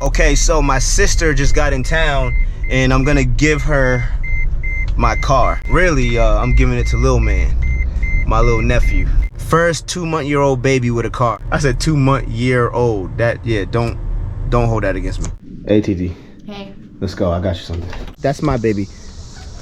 Okay, so my sister just got in town and I'm gonna give her my car. Really, I'm giving it to Lil Man, my little nephew. First 2-month-old baby with a car. I said 2-month-old. That, yeah, don't hold that against me. Hey, TT. Hey. Let's go, I got you something. That's my baby.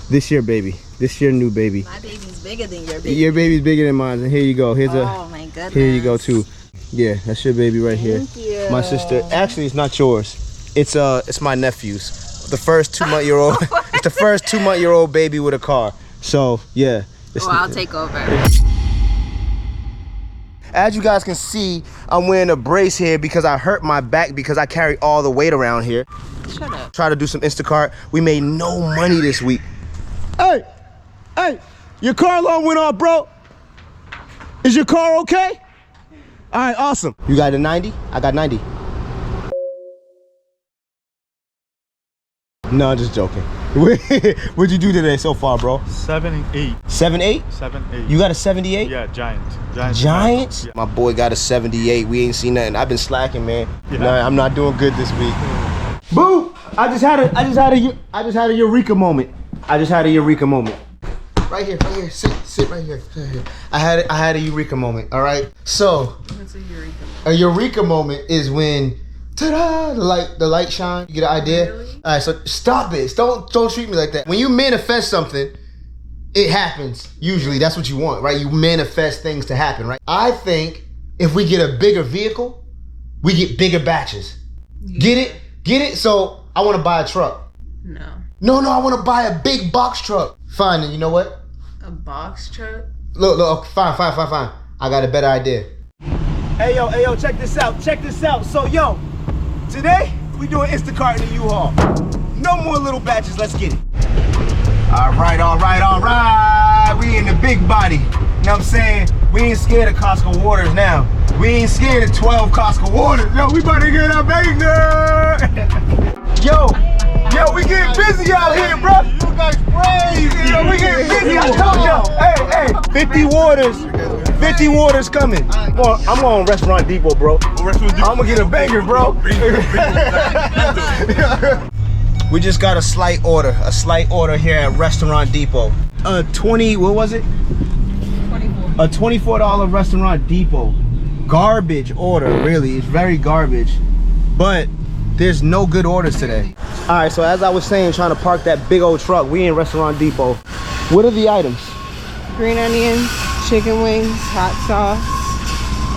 This your baby. This your new baby. My baby's bigger than your baby. Your baby's bigger than mine. And here you go. Here's oh my goodness. Here you go too. Yeah, that's your baby right here. Thank you. My sister. Actually, it's not yours. It's my nephew's. The first 2-month-old. It's the first 2-month-old baby with a car. So yeah. Oh, I'll take over. As you guys can see, I'm wearing a brace here because I hurt my back because I carry all the weight around here. Shut up. Try to do some Instacart. We made no money this week. Hey, your car alarm went off, bro. Is your car okay? All right, awesome. You got a 90? I got 90. No, I'm just joking. What'd you do today so far, bro? 78. 78? 78. You got a 78? Yeah, Giant. Giant? Yeah. My boy got a 78. We ain't seen nothing. I've been slacking, man. Yeah. Nah, I'm not doing good this week. Boo! I just had a eureka moment. Right here, sit right here. I had a eureka moment. All right. So. What's a eureka moment? A eureka moment is when, ta-da! The light shine. You get an idea? Really? All right. So stop it. Don't treat me like that. When you manifest something, it happens. Usually, that's what you want, right? You manifest things to happen, right? I think if we get a bigger vehicle, we get bigger batches. Yeah. Get it? So I want to buy a truck. No, I want to buy a big box truck. Fine, then you know what? A box truck? Look, fine. I got a better idea. Hey yo, check this out. So yo, today we doing Instacart in the U-Haul. No more little batches, let's get it. All right. We in the big body. You know what I'm saying? We ain't scared of Costco waters now. We ain't scared of 12 Costco waters. Yo, we about to get our banger. Yo, we getting busy out here, bro. You guys crazy. Yo, we getting busy. I told y'all. Hey, 50 waters coming. I'm on Restaurant Depot, bro. I'm gonna get a banger, bro. We just got a slight order here at Restaurant Depot. What was it? 24. A $24 Restaurant Depot. Garbage order, really. It's very garbage. But there's no good orders today. All right, so as I was saying, trying to park that big old truck, we in Restaurant Depot. What are the items? Green onions, chicken wings, hot sauce,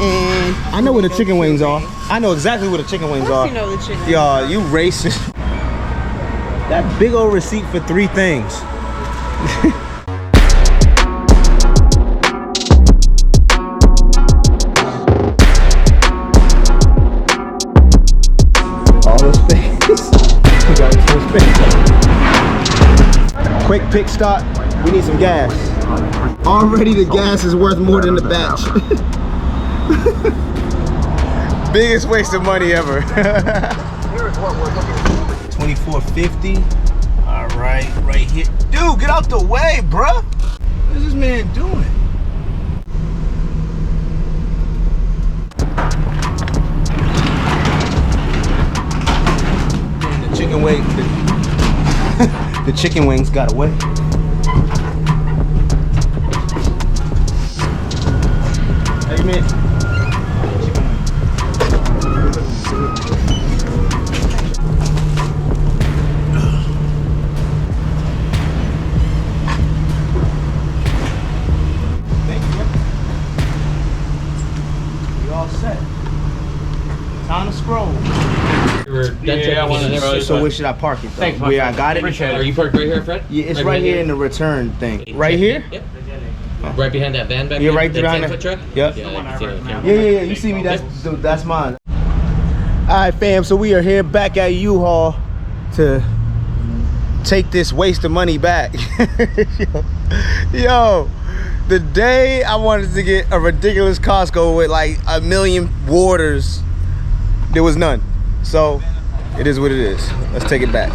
and... I know where the chicken wings are. I know exactly where the chicken wings are. You know the chicken. Y'all, you racist. That big old receipt for 3 things. All the space. We got some space. Quick pick stop. We need some gas. Already the gas is worth more than the batch. Biggest waste of money ever. $24.50. All right here. Dude, get out the way, bruh. What is this man doing? Man, the chicken wing, the chicken wings got away. Hey, man. Time to scroll. So where should I park it though? Thanks, where I got it? Are you parked right here, Fred? Yeah, it's right here in the return thing. Right here? Yep. Right behind that van back You're there? right the behind 10-foot truck? Yep. Yeah, I can see it on camera. Yeah. You see me? That's mine. All right, fam. So we are here back at U-Haul to take this waste of money back. Yo, the day I wanted to get a ridiculous Costco with like 1 million waters, there was none. So it is what it is. Let's take it back.